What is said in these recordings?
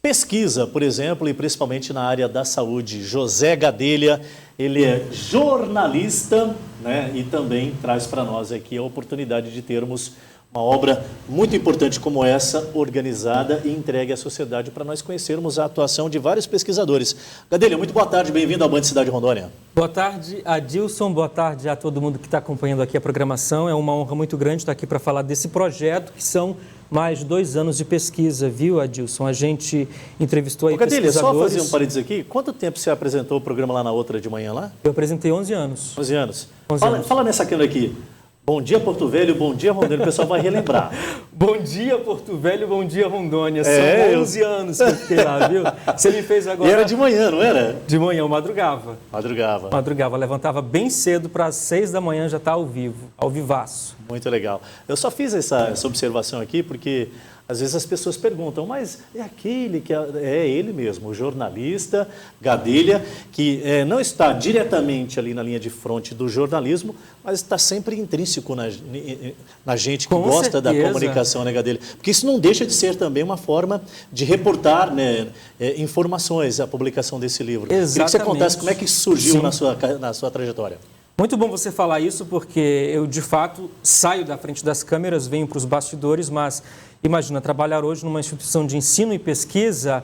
pesquisa, por exemplo, e principalmente na área da saúde. José Gadelha, ele é jornalista, né, e também traz para nós aqui a oportunidade de termos uma obra muito importante como essa, organizada e entregue à sociedade para nós conhecermos a atuação de vários pesquisadores. Gadelha, muito boa tarde, bem-vindo ao Band Cidade Rondônia. Boa tarde, Adilson, boa tarde a todo mundo que está acompanhando aqui a programação. É uma honra muito grande estar aqui para falar desse projeto, que são mais de 2 anos de pesquisa, viu, Adilson? A gente entrevistou aí Gadelha, pesquisadores... só fazer um parênteses aqui, quanto tempo você apresentou o programa lá na outra de manhã lá? Eu apresentei 11 anos. 11 anos. 11 anos. Fala nessa câmera aqui. Bom dia, Porto Velho, bom dia, Rondônia. O pessoal vai relembrar. Bom dia, Porto Velho, bom dia, Rondônia. São 11 anos que eu fiquei lá, viu? Você me fez agora... E era de manhã, não era? De manhã, eu madrugava. Madrugava. Levantava bem cedo para as 6 da manhã já estar ao vivo, ao vivaço. Muito legal. Eu só fiz essa observação aqui porque... Às vezes as pessoas perguntam, mas é aquele que é ele mesmo, o jornalista Gadelha, que não está diretamente ali na linha de frente do jornalismo, mas está sempre intrínseco na gente que gosta da comunicação, né, Gadelha? Porque isso não deixa de ser também uma forma de reportar, né, informações, a publicação desse livro. Exatamente. Queria que você contasse como é que isso surgiu na sua trajetória. Muito bom você falar isso, porque eu, de fato, saio da frente das câmeras, venho para os bastidores, mas imagina, trabalhar hoje numa instituição de ensino e pesquisa,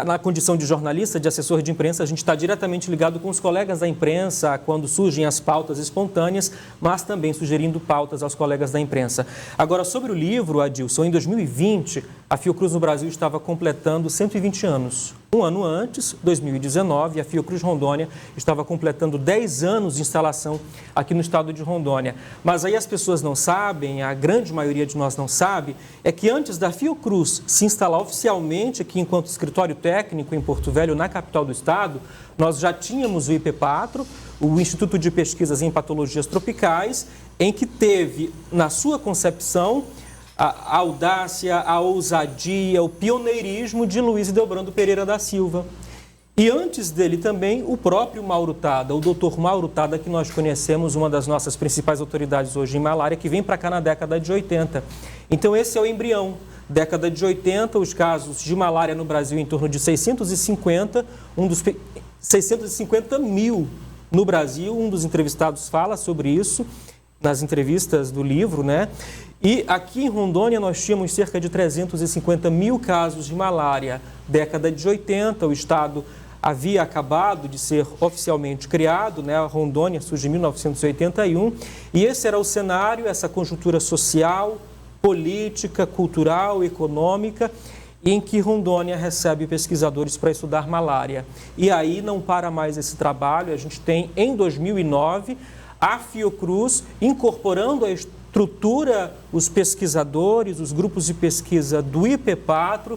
na condição de jornalista, de assessor de imprensa, a gente está diretamente ligado com os colegas da imprensa quando surgem as pautas espontâneas, mas também sugerindo pautas aos colegas da imprensa. Agora, sobre o livro, Adilson, em 2020, a Fiocruz no Brasil estava completando 120 anos. Um ano antes, 2019, a Fiocruz Rondônia estava completando 10 anos de instalação aqui no estado de Rondônia. Mas aí as pessoas não sabem, a grande maioria de nós não sabe, é que antes da Fiocruz se instalar oficialmente aqui enquanto escritório técnico em Porto Velho, na capital do estado, nós já tínhamos o IP4, o Instituto de Pesquisas em Patologias Tropicais, em que teve, na sua concepção, a audácia, a ousadia, o pioneirismo de Luiz Edelbrando Pereira da Silva. E antes dele também, o próprio Mauro Tada, o doutor Mauro Tada, que nós conhecemos, uma das nossas principais autoridades hoje em malária, que vem para cá na década de 80. Então esse é o embrião. Década de 80, os casos de malária no Brasil em torno de 650, 650 mil no Brasil. Um dos entrevistados fala sobre isso nas entrevistas do livro, né? E aqui em Rondônia nós tínhamos cerca de 350 mil casos de malária. Década de 80, o estado havia acabado de ser oficialmente criado, né? A Rondônia surge em 1981, e esse era o cenário, essa conjuntura social, política, cultural, econômica, em que Rondônia recebe pesquisadores para estudar malária. E aí não para mais esse trabalho, a gente tem em 2009 a Fiocruz incorporando a estrutura, os pesquisadores, os grupos de pesquisa do IP4,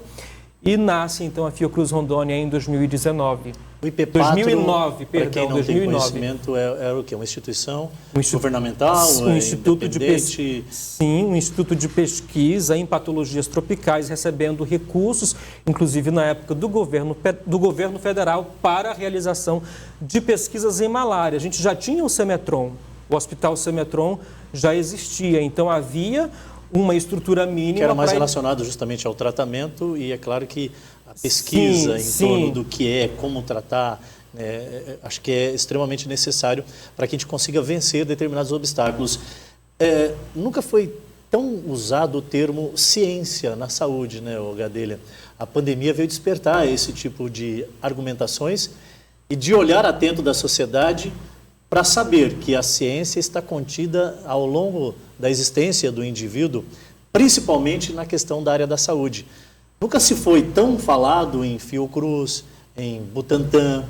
e nasce então a Fiocruz Rondônia em 2019. O IP4, 2009, perdão, para quem não 2009. tem conhecimento, era o quê? Uma instituição governamental? Um instituto independente? Sim, um instituto de pesquisa em patologias tropicais, recebendo recursos, inclusive na época do governo federal, para a realização de pesquisas em malária. A gente já tinha o Semetron, o Hospital Semetron já existia, então havia uma estrutura mínima... Que era mais relacionado justamente ao tratamento, e é claro que a pesquisa torno do que é, como tratar, acho que é extremamente necessário para que a gente consiga vencer determinados obstáculos. Nunca foi tão usado o termo ciência na saúde, né, Gadelha? A pandemia veio despertar esse tipo de argumentações e de olhar atento da sociedade para saber que a ciência está contida ao longo da existência do indivíduo, principalmente na questão da área da saúde. Nunca se foi tão falado em Fiocruz, em Butantan,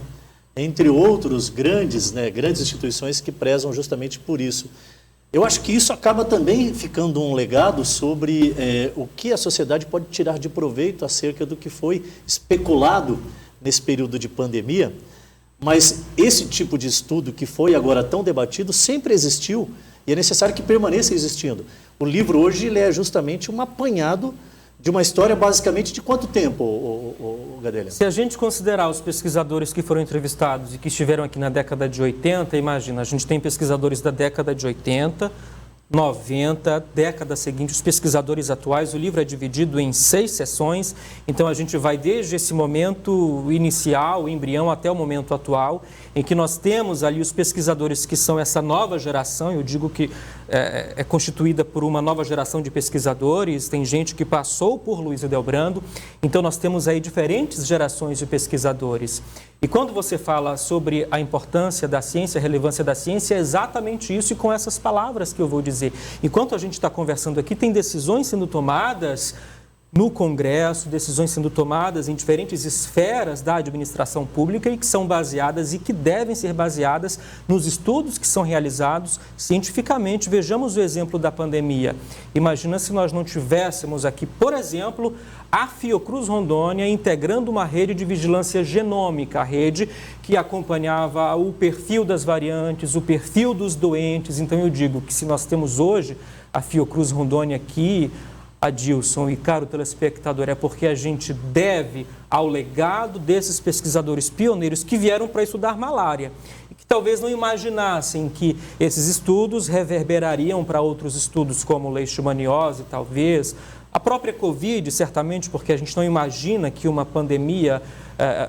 entre outros grandes instituições que prezam justamente por isso. Eu acho que isso acaba também ficando um legado sobre o que a sociedade pode tirar de proveito acerca do que foi especulado nesse período de pandemia. Mas esse tipo de estudo que foi agora tão debatido sempre existiu e é necessário que permaneça existindo. O livro hoje ele é justamente um apanhado de uma história basicamente de quanto tempo, Gadelha? Se a gente considerar os pesquisadores que foram entrevistados e que estiveram aqui na década de 80, imagina, a gente tem pesquisadores da década de 80, 90, década seguinte, os pesquisadores atuais, o livro é dividido em 6 sessões, então a gente vai desde esse momento inicial, o embrião, até o momento atual, em que nós temos ali os pesquisadores que são essa nova geração, eu digo que é constituída por uma nova geração de pesquisadores, tem gente que passou por Luiz Edelbrando, então nós temos aí diferentes gerações de pesquisadores. E quando você fala sobre a importância da ciência, a relevância da ciência, é exatamente isso e com essas palavras que eu vou dizer. Enquanto a gente está conversando aqui, tem decisões sendo tomadas no Congresso, decisões sendo tomadas em diferentes esferas da administração pública e que são baseadas e que devem ser baseadas nos estudos que são realizados cientificamente. Vejamos o exemplo da pandemia. Imagina se nós não tivéssemos aqui, por exemplo, a Fiocruz Rondônia integrando uma rede de vigilância genômica, a rede que acompanhava o perfil das variantes, o perfil dos doentes. Então eu digo que se nós temos hoje a Fiocruz Rondônia aqui, Adilson e caro telespectador, é porque a gente deve ao legado desses pesquisadores pioneiros que vieram para estudar malária e que talvez não imaginassem que esses estudos reverberariam para outros estudos como leishmaniose, talvez, a própria Covid, certamente, porque a gente não imagina que uma pandemia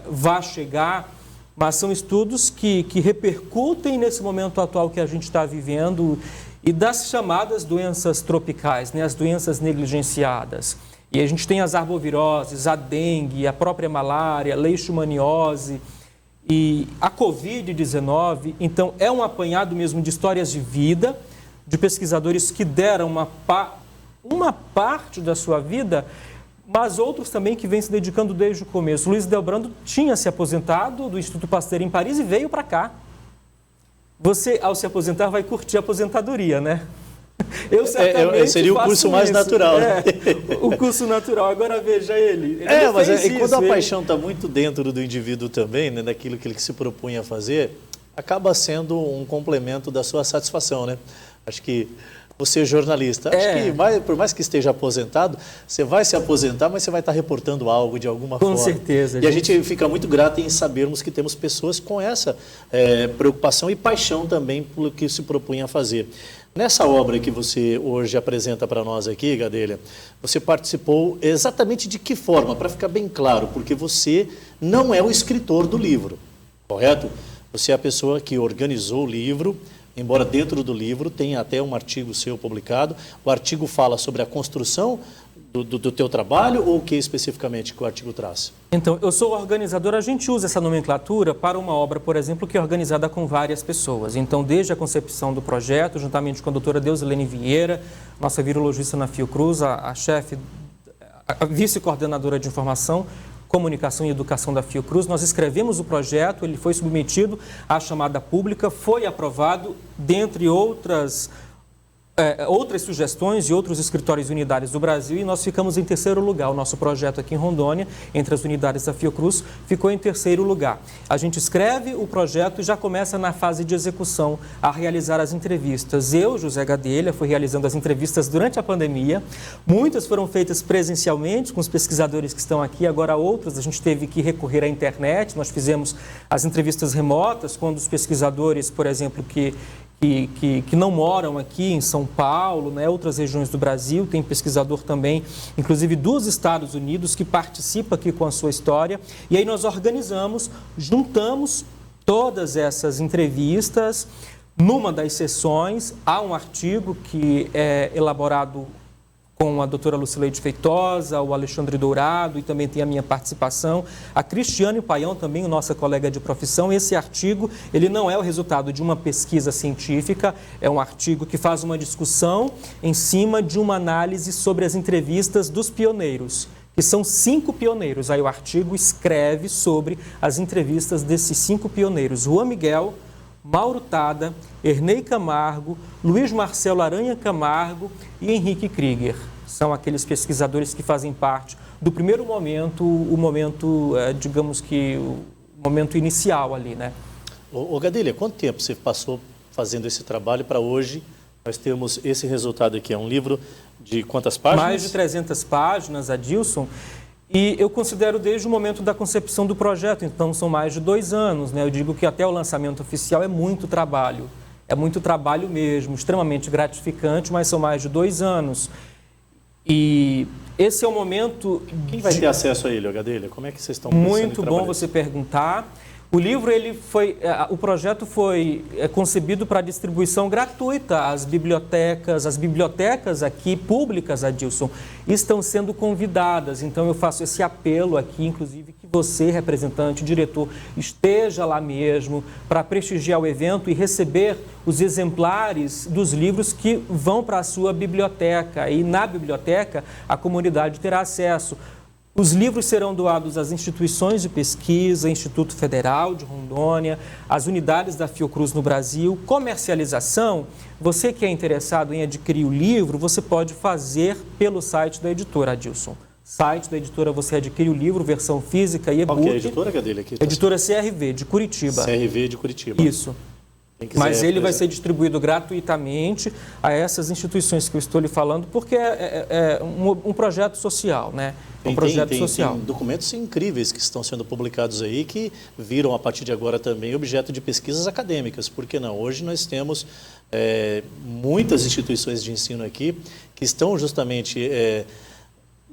vá chegar, mas são estudos que repercutem nesse momento atual que a gente está vivendo e das chamadas doenças tropicais, né, as doenças negligenciadas. E a gente tem as arboviroses, a dengue, a própria malária, leishmaniose e a Covid-19. Então, é um apanhado mesmo de histórias de vida, de pesquisadores que deram uma parte da sua vida, mas outros também que vêm se dedicando desde o começo. Luiz Edelbrando tinha se aposentado do Instituto Pasteur em Paris e veio para cá. Você, ao se aposentar, vai curtir a aposentadoria, né? Eu certamente seria o curso mais natural. Né? O curso natural. Agora veja ele mas quando a paixão está muito dentro do indivíduo também, né, daquilo que ele se propunha a fazer, acaba sendo um complemento da sua satisfação, né? Acho que você é jornalista. Acho que, por mais que esteja aposentado, você vai se aposentar, mas você vai estar reportando algo de alguma forma. Com certeza. E a gente fica muito grato em sabermos que temos pessoas com essa preocupação e paixão também pelo que se propunha a fazer. Nessa obra que você hoje apresenta para nós aqui, Gadelha, você participou exatamente de que forma? Para ficar bem claro, porque você não é o escritor do livro, correto? Você é a pessoa que organizou o livro, embora dentro do livro tenha até um artigo seu publicado. O artigo fala sobre a construção do teu trabalho ou o que especificamente que o artigo traz? Então, eu sou organizador, a gente usa essa nomenclatura para uma obra, por exemplo, que é organizada com várias pessoas. Então, desde a concepção do projeto, juntamente com a doutora Deusilene Vieira, nossa virologista na Fiocruz, a chefe, a vice-coordenadora de informação, comunicação e educação da Fiocruz, nós escrevemos o projeto, ele foi submetido à chamada pública, foi aprovado, dentre outras sugestões de outros escritórios e unidades do Brasil, e nós ficamos em terceiro lugar. O nosso projeto aqui em Rondônia, entre as unidades da Fiocruz, ficou em terceiro lugar. A gente escreve o projeto e já começa na fase de execução a realizar as entrevistas. Eu, José Gadelha, fui realizando as entrevistas durante a pandemia. Muitas foram feitas presencialmente com os pesquisadores que estão aqui, agora outras a gente teve que recorrer à internet. Nós fizemos as entrevistas remotas quando os pesquisadores, por exemplo, que não moram aqui em São Paulo, né, outras regiões do Brasil, tem pesquisador também, inclusive dos Estados Unidos, que participa aqui com a sua história. E aí nós organizamos, juntamos todas essas entrevistas. Numa das sessões, há um artigo que é elaborado com a doutora Lucileide Feitosa, o Alexandre Dourado, e também tem a minha participação, a Cristiane Paião, também nossa colega de profissão. Esse artigo, ele não é o resultado de uma pesquisa científica, é um artigo que faz uma discussão em cima de uma análise sobre as entrevistas dos pioneiros, que são 5 pioneiros. Aí o artigo escreve sobre as entrevistas desses 5 pioneiros: Juan Miguel, Mauro Tada, Ernei Camargo, Luiz Marcelo Aranha Camargo e Henrique Krieger. São aqueles pesquisadores que fazem parte do primeiro momento, o momento, digamos que, o momento inicial ali, né? Ô Gadelha, quanto tempo você passou fazendo esse trabalho para hoje nós temos esse resultado aqui? É um livro de quantas páginas? Mais de 300 páginas, Adilson. E eu considero desde o momento da concepção do projeto, então são mais de 2 anos, né? Eu digo que até o lançamento oficial é muito trabalho. É muito trabalho mesmo, extremamente gratificante, mas são mais de 2 anos. E esse é o momento... Quem vai ter acesso a ele, Gadelha? Como é que vocês estão pensando em trabalhar? Muito bom você perguntar. O livro, o projeto foi concebido para distribuição gratuita às bibliotecas aqui públicas, Adilson, estão sendo convidadas. Então eu faço esse apelo aqui, inclusive, que você, representante, diretor, esteja lá mesmo para prestigiar o evento e receber os exemplares dos livros que vão para a sua biblioteca. E na biblioteca a comunidade terá acesso. Os livros serão doados às instituições de pesquisa, Instituto Federal de Rondônia, às unidades da Fiocruz no Brasil. Comercialização, você que é interessado em adquirir o livro, você pode fazer pelo site da editora, Adilson. Site da editora, você adquire o livro, versão física e e-book. Qual que é a editora, Gadelha? Editora CRV, de Curitiba. CRV de Curitiba. Isso. Mas ele vai ser distribuído gratuitamente a essas instituições que eu estou lhe falando, porque é um projeto social, né? É um projeto social. Tem documentos incríveis que estão sendo publicados aí, que viram a partir de agora também objeto de pesquisas acadêmicas. Por que não? Hoje nós temos muitas instituições de ensino aqui que estão justamente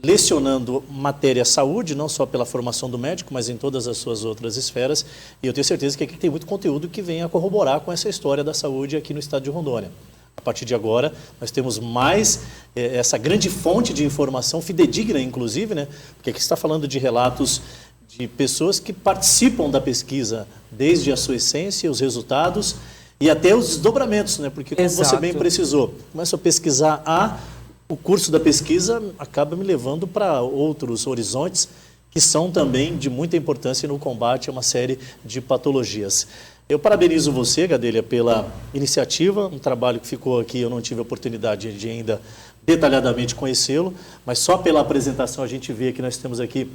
lecionando matéria saúde, não só pela formação do médico, mas em todas as suas outras esferas. E eu tenho certeza que aqui tem muito conteúdo que vem a corroborar com essa história da saúde aqui no estado de Rondônia. A partir de agora, nós temos mais essa grande fonte de informação, fidedigna inclusive, né? Porque aqui está falando de relatos de pessoas que participam da pesquisa, desde a sua essência, os resultados e até os desdobramentos, né? Porque como você bem precisou, começa a pesquisar o curso da pesquisa acaba me levando para outros horizontes que são também de muita importância no combate a uma série de patologias. Eu parabenizo você, Gadelha, pela iniciativa, um trabalho que ficou aqui, eu não tive a oportunidade de ainda detalhadamente conhecê-lo, mas só pela apresentação a gente vê que nós temos aqui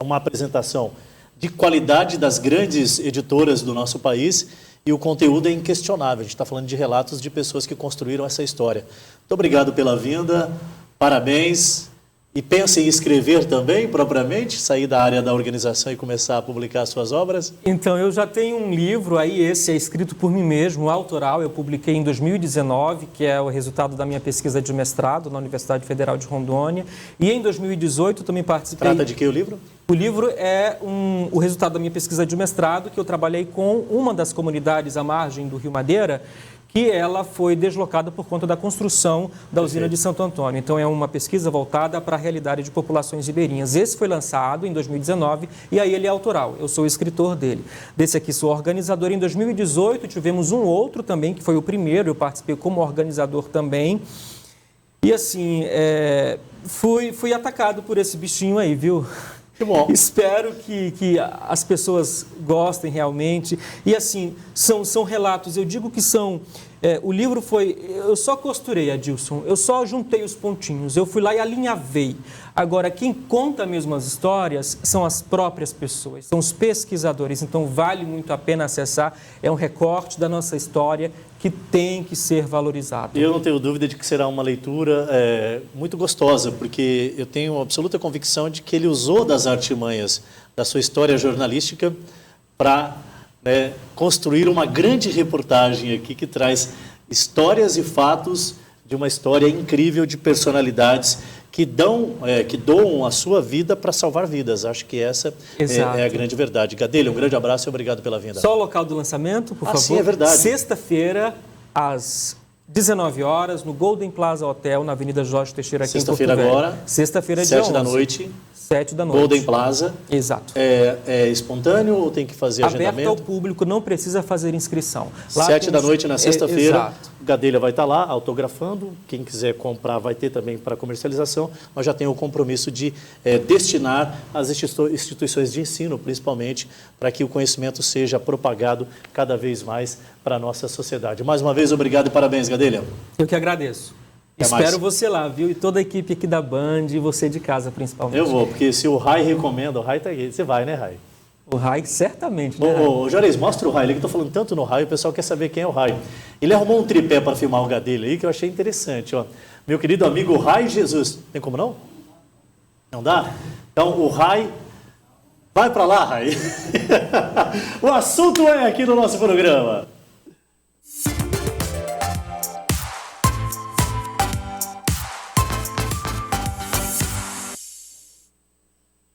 uma apresentação de qualidade das grandes editoras do nosso país e o conteúdo é inquestionável. A gente está falando de relatos de pessoas que construíram essa história. Muito obrigado pela vinda, parabéns. E pensa em escrever também, propriamente, sair da área da organização e começar a publicar suas obras? Então, eu já tenho um livro aí, esse é escrito por mim mesmo, autoral, eu publiquei em 2019, que é o resultado da minha pesquisa de mestrado na Universidade Federal de Rondônia. E em 2018 também participei... Trata de que o livro? O livro é o resultado da minha pesquisa de mestrado, que eu trabalhei com uma das comunidades à margem do Rio Madeira, que ela foi deslocada por conta da construção da usina de Santo Antônio. Então, é uma pesquisa voltada para a realidade de populações ribeirinhas. Esse foi lançado em 2019 e aí ele é autoral. Eu sou o escritor dele. Desse aqui sou organizador. Em 2018 tivemos um outro também, que foi o primeiro. Eu participei como organizador também. E assim, fui atacado por esse bichinho aí, viu? Que bom. Espero que as pessoas gostem realmente. E assim, são relatos, eu digo que são... o livro foi... Eu só costurei, Adilson, eu só juntei os pontinhos, eu fui lá e alinhavei. Agora, quem conta mesmo as histórias são as próprias pessoas, são os pesquisadores. Então, vale muito a pena acessar. É um recorte da nossa história que tem que ser valorizado. Eu não tenho dúvida de que será uma leitura muito gostosa, porque eu tenho absoluta convicção de que ele usou das artimanhas da sua história jornalística para construir uma grande reportagem aqui que traz histórias e fatos de uma história incrível de personalidades que doam a sua vida para salvar vidas. Acho que essa é a grande verdade. Gadelha, um grande abraço e obrigado pela vinda. Só o local do lançamento, por favor. Sim, é verdade. Sexta-feira, às 19 horas, no Golden Plaza Hotel, na Avenida Jorge Teixeira, aqui em Porto Velho. Sexta-feira agora. Sexta-feira, dia 11. 7 da noite. 7 da noite. Golden Plaza. Exato. É espontâneo ou tem que fazer agendamento? Aberto ao público, não precisa fazer inscrição. Lá 7 da noite na sexta-feira. Exato. Gadelha vai estar lá autografando. Quem quiser comprar vai ter também para comercialização. Mas já tem o compromisso de destinar às instituições de ensino, principalmente, para que o conhecimento seja propagado cada vez mais para a nossa sociedade. Mais uma vez, obrigado e parabéns, Gadelha. Eu que agradeço. Espero você lá, viu? E toda a equipe aqui da Band e você de casa, principalmente. Eu vou, porque se o Rai recomenda, o Rai tá aí. Você vai, né, Rai? O Rai, certamente, né? Ô, Juarez, mostra o Rai ali, que eu tô falando tanto no Rai, o pessoal quer saber quem é o Rai. Ele arrumou um tripé para filmar o Gadelha aí, que eu achei interessante, ó. Meu querido amigo Rai Jesus. Tem como não? Não dá? Então, o Rai... Vai para lá, Rai. O assunto é aqui no nosso programa.